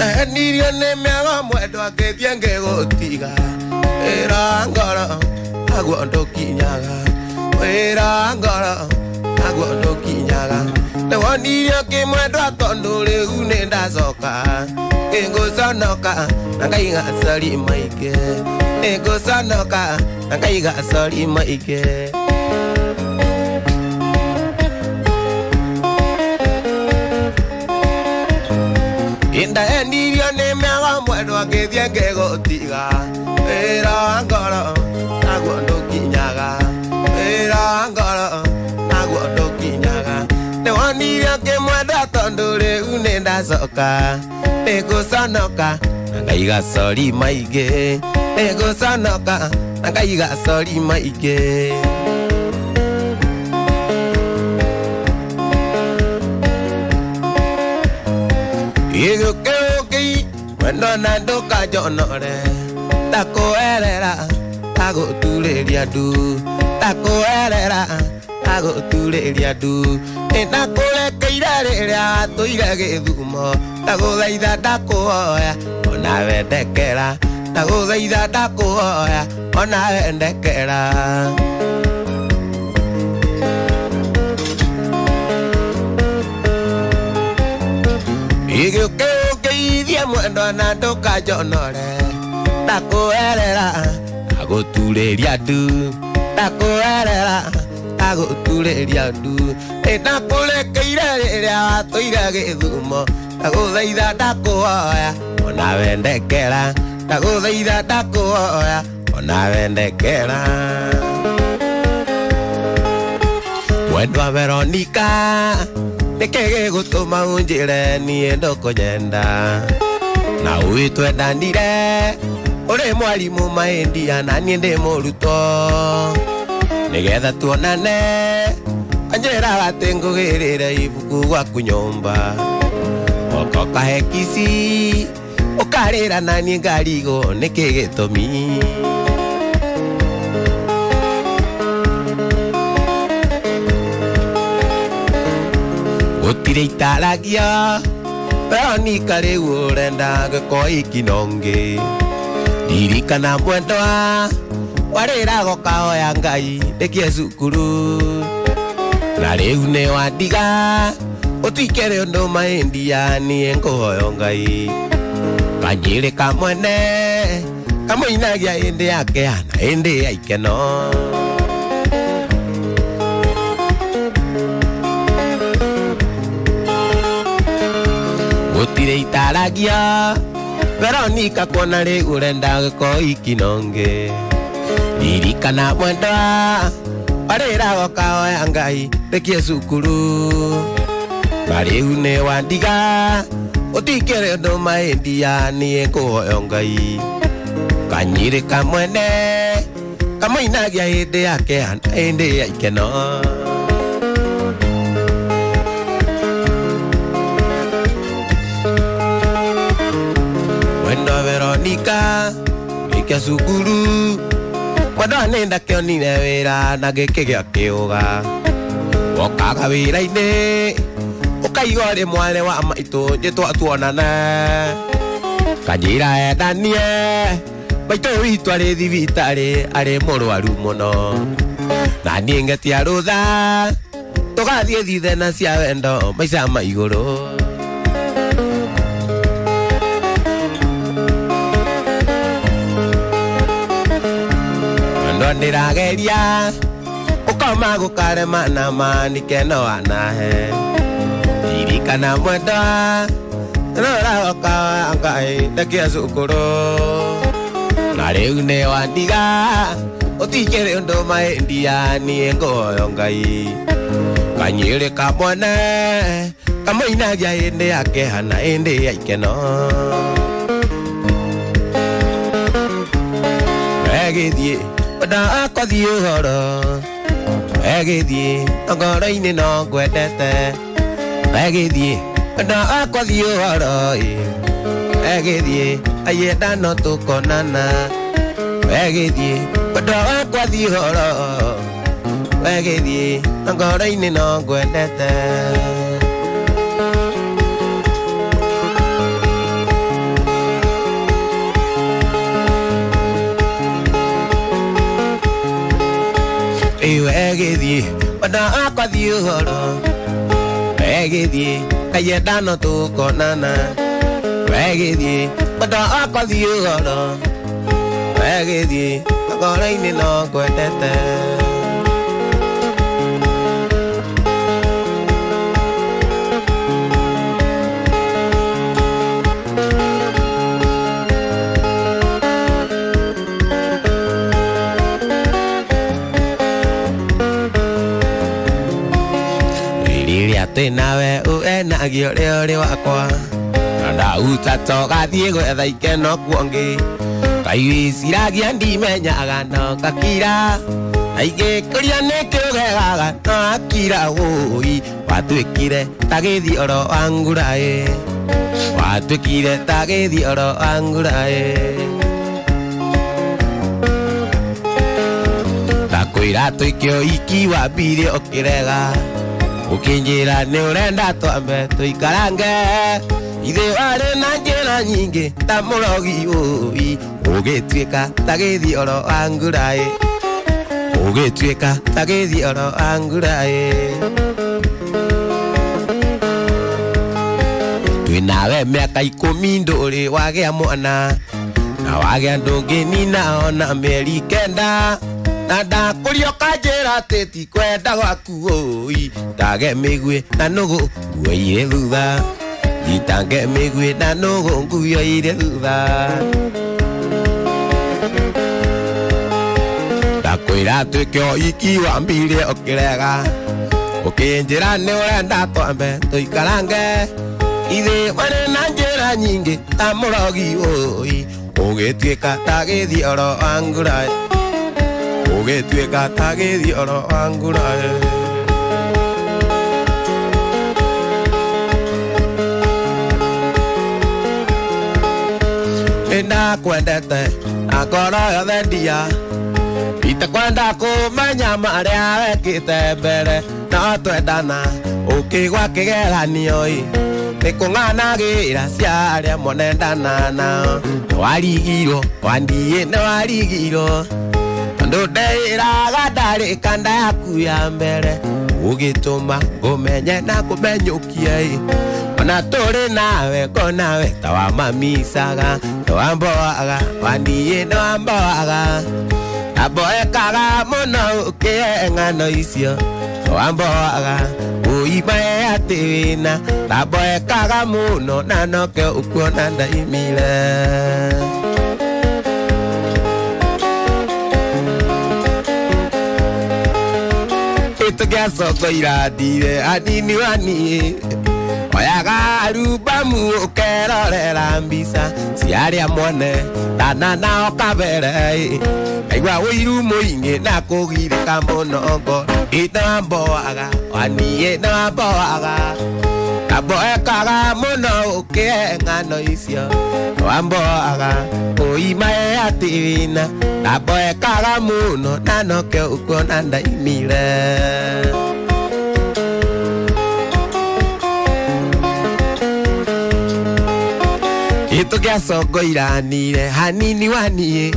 Nirio ne me haga muerto a que tienge gotiga. Era angara, agua ndo kinyaga. Era angara, agua ndo kinyaga. Te wanirio que muerto a tondo le une da soka. Ego sanoka, nangai ga sali maike. Ego sanoka, nangai ga sali maike. Inda nirio ne me haga muerto a que tienge gotiga. Era angara, agua ndo kinyaga. Era angara, agua ndo kinyaga. Te wanirio que muerto a tondo le une da soka. Ego sanoka, nangai ga sali maike. Ego sanoka, nangai ga sali maike. Ego ke cuando nando cayó nore. Taco herera, tago tuleria du. Taco herera, tago tuleria du. Taco le keirera, toira que dumo. Tago daida taco ya, ona vende kera. Tago daida taco ya, ona vende kera. Ego que dia muendo nando cayó nore. Taco herera, tago tuleria du. Taco herera, tago tuleria du. Taco le keirera, toira que dumo. Tago daida taco ya, ona vende kera. Tago daida taco ya, ona vende kera. Bueno a Verónica, de que gusto maunjire ni endoko yenda. Na uitu edandire, ore mwalimu maendia na niende moruto. Negeda tuonane, anjera batengo gerera ibuku wa kunyomba. Okoka hekisi, okarera nani ngarigo nekege tomi. Otire italagia, Verónica le urenda gakoi kinonge. Dirikana mwendoa, warera gokao ya ngai dekie sukuru. Na reu ne wadiga, otikere ondo maendia ni enkohoyo ngai. Kanyire kamwene, kamoinagia ende yake ana ende aikeno. Otire italagia, Verónica kuona le urenda gakoi kinonge. Dirikana mwendoa, warera gokao ya ngai dekie sukuru. Na reu ne wadiga, otikere ondo maendia ni enkohoyo ngai. Kanyire kamwene, kamoinagia ende yake ana ende aikeno. Wendo Verónica, ike sukuru. Wando nenda kio nine wera na geke gya kioga. Wokaga wira ine, ukaigore mwale wa maito jetwa tuonana. Kanyira edanie, maito witu are thibitari are morwaru muno. Na nie ngetia rutha, tugathie thithena cia wendo maica ma iguru. Ndirageria ukoma gukarema na mani keno anahe. Dirikana mwenda rora okawa ngai dekie sukuru. Na reu ne wandiga, otikere ondo maendia ni enkohoyo ngai. Kanyire kamwene, kamoinagia ende yake hana ende aikeno. Egithie Wada akathie horo, egithie ngoro-ini no ngwendete. Egithie wada akathie horo, egithie ayenda no tukonana. Egithie wada akathie horo, egithie ngoro-ini no ngwendete. Wegedi, pada aku dioro. Wegedi, kaya dano tu konana. Wegedi, pada aku dioro. Wegedi, aku lain no kuatete. Nawe uena giore wakwa Nanda utato kathie gwetha ikeno kuongi Kai siragi andi menya gano kakira Aige kuria nekiugegaga no akira ui Watwikire tagithi oro angurae Watwikire tagithi oro angurae Takwira tuikio iki wambire okirega Ukinjira ni urenda twambe tuikarange Ithe wari na njira nyingi ta murogi ui Ugituika tagithi oro angurae Ugituika tagithi oro angurae Twinawe miaka 10 nduri wagea mwana Na wagea ndungi nina ona mieri 9 Nada kurio kajera teti kwenda gwaku ui Tage migwe na nugu nguire thutha Itange migwe na nugu nguire thutha Ndakwira twikio iki wambire okirega Ukinjira ni urenda twambe tuikarange Ithe wari na njira nyingi ta murogi ui Ugituika tagithi oro angurae Ugituika tagithi oro angurae Ina kwendete na ngoro yothe ndia Itakwenda kumenya maria wekite mbere No twendana ukigwa kigeranio Nikung'anagira cia aria monendana nao Warigiro wandie ni warigiro Ndudeiraga ndarika nda yaku ya mbere Ugituma ngumenye na kumenyukie Ona turi nawe ko nawe tawamamisaga Tawamboaga wandie no amboaga Naboekaga muno ukie ng'ano icio Tawamboaga uimae ati wina Naboekaga muno na noke ukuona ndaimile Tugiasoko iradire anini wani Oyaga arubamu ukerorera mbisa Ciaria mwone tana nao kabere Aigua uiru muingi na kugirika muno Ita mboaga wani ita mboaga Naboekaga muno ukie ng'ano icio Wamboaga uimae ati wina Naboekaga muno na noke ukuona ndaimile Tugiasoko iranire hanini waniye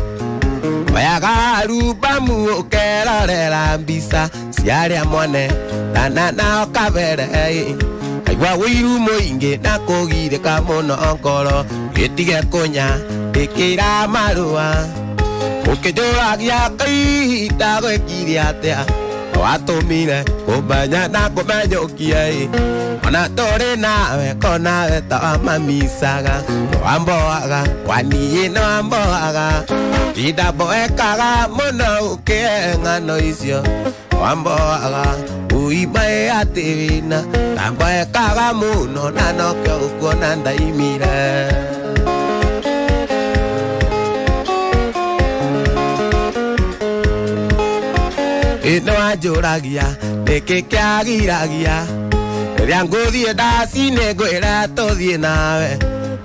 Oyaga arubamu ukerorera mbisa Ciaria mwone tana nao kabere Aigua uiru muingi na kugirika muno ngoro Gitige kunya ikira marua Ukijuragia kahinda gwikire atia Watumire kumenya na kumenyukie Ona turi nawe ko nawe tawamamisaga Wamboaga waniye no wamboaga Ndaboekaga muno ukie ng'ano icio Wamboaga uimae ati wina Ndaboekaga muno na noke ukuona ndaimire Ino anjuragia niki kiagiragia Riria nguthie ndacine ngwira tuthie nawe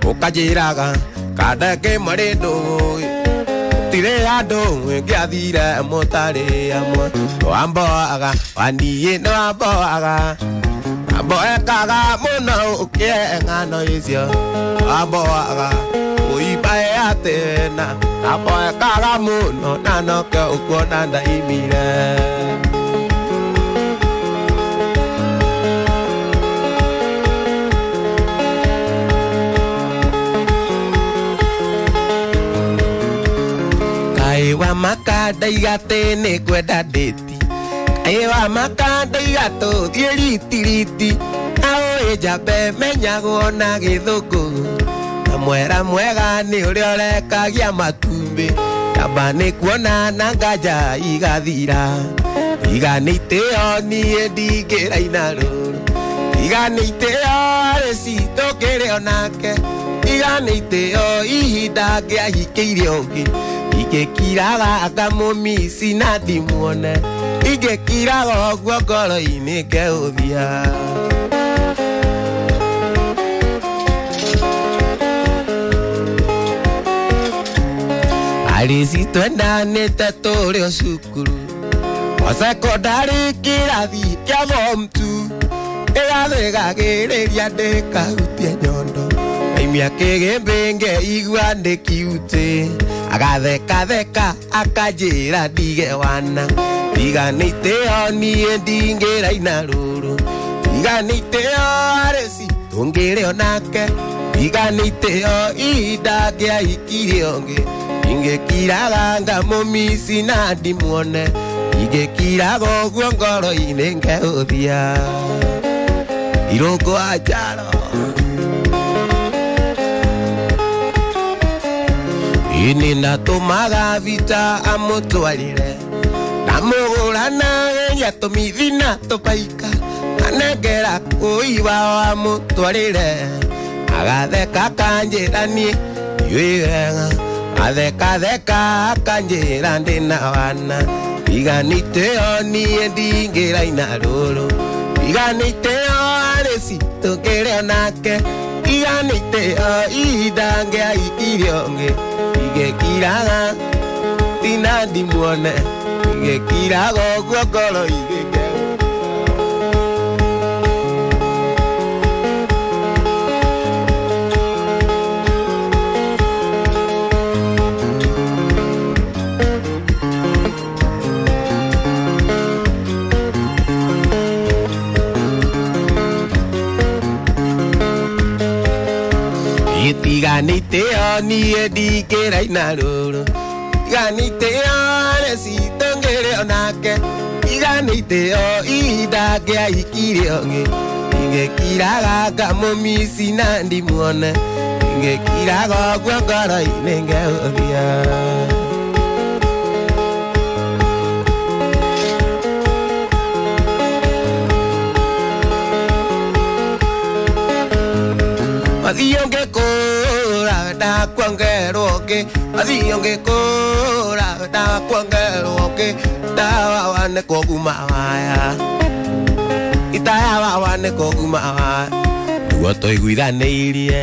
Ukanjiraga kandeke muri ndugu Tire andu ngiathire mutari amwe Wamboaga waniye no wamboaga Naboekaga muno ukie ng'ano icio Wamboaga uimae ati wina Naboekaga muno na noke ukuona ndaimire makanda igatene kwenda deti ewa makanda igato thiriti ao ejabe menyago na githuku mwera mwega ni uria urekagia matumbi kamba ni kuona na nganja igathira iganite oni ndingiraina ruru iganite areci tokere onake iganite o ihinda ngiahikiire ungi igekiraga ngamumisi na ndimuone igekiraga oguo ngoro-ini ngeuthia areci twendanite turi o cukuru o sekondari kirathi kia form 2 igathigagiriria ndikahutie nyondo aimia kigimbi ngeigua ndikiute agatheka akanjira ndige wana iganite oni ndingiraina ruru iganite areci tungire onake iganite o ihinda ngiahikirie ungi ingekiraga ngamumisi na ndimuone igekiraga oguo ngoro-ini ngeuthia irungu ajaro ini natumaga vita amutwarire namugurana genya tumithina tupaika anengera kuiva wa mutwarire agatheka kanjiranie iwega atheka akanjira ndina wana iganite oni ndingiraina ruru iganite o areci tungire onake iganite o ihinda ngiahikirie ungi igekiraga tina ndimuone igekiraga oguo ngoro-ini iganite oni ndingiraina ruru iganite areci tungire onake iganite o ihinda ngiahikirie ungi igekiraga ngamumisi na ndimuone igekiraga oguo ngoro-ini ngeuthia Athio ngekura ndakwangerwo ngi athio ngekura ndakwangerwo ngi dawa wane koguma waya itawa wane koguma waya nuo toiguithaniirie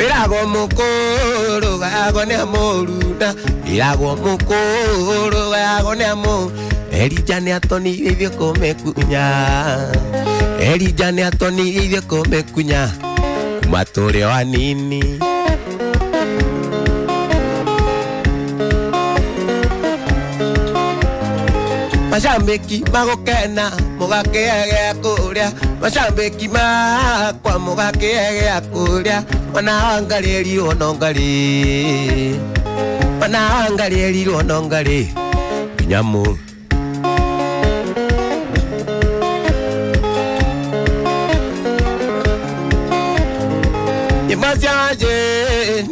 iragwo mukuru gayagwo ni amurunda iragwo mukuru gayagwo ni amurunda Elija ni atonirie kumekunya Elija ni atonirie kumekunya kumatore wanini Mashambeki magokena mugakegea kuria Mashambeki makwa mugakegea kuria Wanaangalia onongari Wanaangalia onongari Nyamu Nibasiaje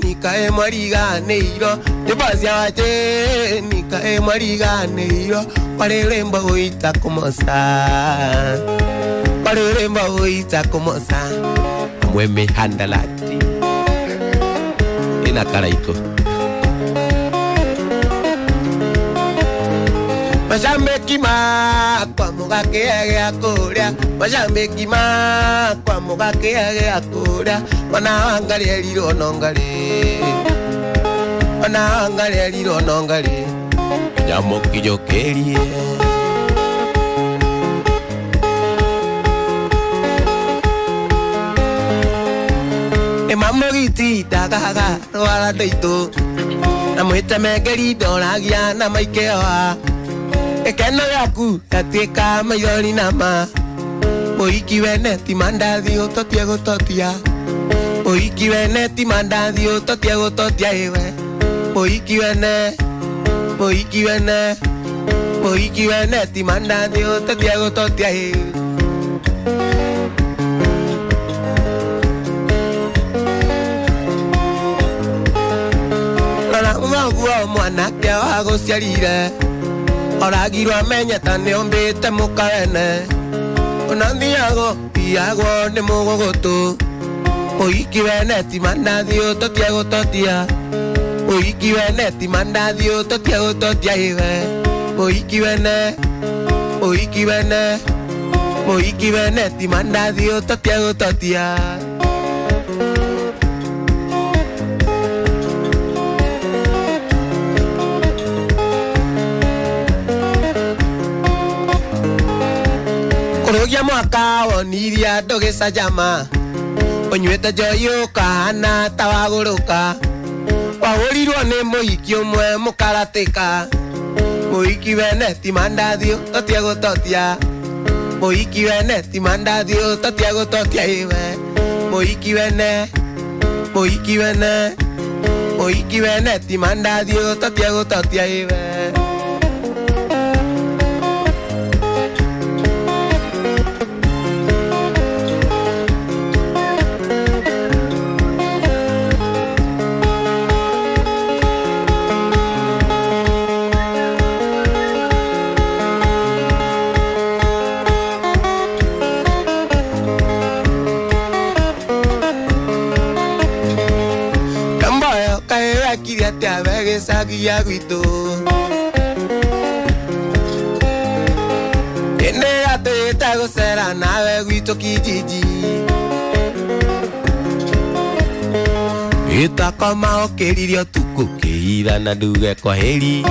nikae mariganeiro Nibasiaje nikae mariganeiro Pareremba uita kumosa Pareremba uita kumosa Mweme handalati Ina karaiko Mashambeki makwa mugakegea kuria Mashambeki makwa mugakegea kuria Wanaangalia lilo nongari Wanaangalia lilo nongari Nyamo kijokerie Mama giti dagaga Rwara deito Namuita megeri doragia na maikewa Ekeno yaku Yatieka mayoni nama Moiki wene Timandathi utotia gutotia Moiki vene ti mandadio totiago totiaewe. Moiki vene ti mandadio totiago totiaewe. Nana umagua mwana kia wago siarire. Oragirwa menya tane ombete mukavene. Onandiago iago ne mogogoto. Moiki vene ti mandadio totiago totia. Moiki vene ti mandadio totiago totiaewe. Moiki vene ti mandadio totiago totia. Korogia mwaka oniria dogesa jama. Onywete joyo kahana tawagoroka. Wahorirwo nĩ mũhiki ũmwe mũkaratĩka. Mũhiki wene ti mandadio totia gũtotia. Mũhiki wene ti mandadio totia gũtotia iwe. Mũhiki wene ti mandadio totia gũtotia iwe. Te avegues aquí aguito. Enégate te gozera nave guito kijiji. Ita kama okeririo tuku keira na duge kwa heri.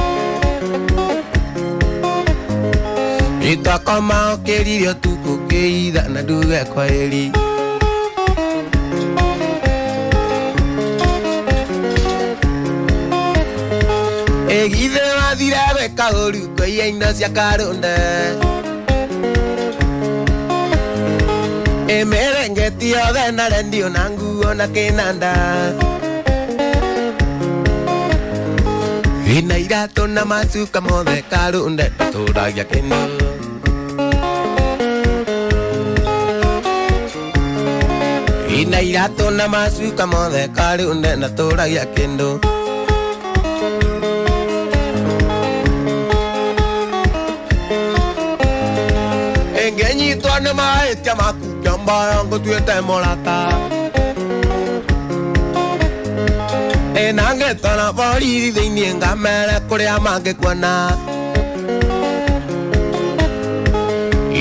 Ita kama okeririo tuku keira na duge kwa heri. Egide madire beka oruko yenda cia karonde. Emerengeti ogena rendio nangu ona kinanda. Ina irato na masuka mothe karonde turagia kendo. Ina irato na masuka mothe karonde na turagia kendo. Engenyi tuane maetia makukia mbayango tuete molata. Enange tana pori dhini ngamere kurea mange kuana.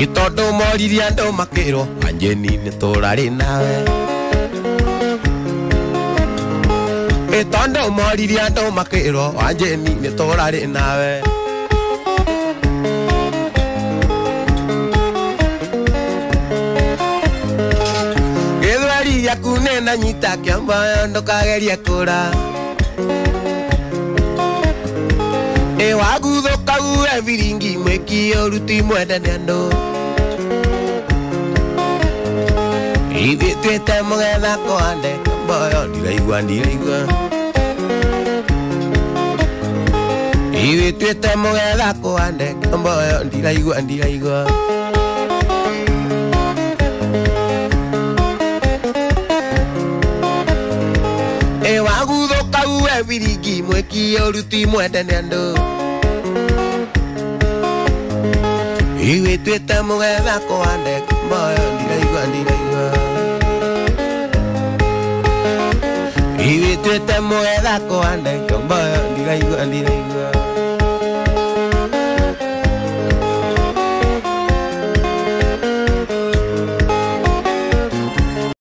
Itondo moriri ando makero anjeni netorari nawe. Itondo moriri ando makero anjeni netorari nawe. Kunena nyita kiamba ndo kageria kura. Wagu dhoka ue viringi mweki oruti mwede nendo. Ivi tuete mgetha kohande kamboyo ndiraigua. Ivi tuete mgetha kohande kamboyo ndiraigua. Wagudhoka ue viringi mweki oruti mwende nendo. Iwe tuete mugetha kohande kamboyo ndiraigua. Iwe tuete mugetha kohande kamboyo ndiraigua.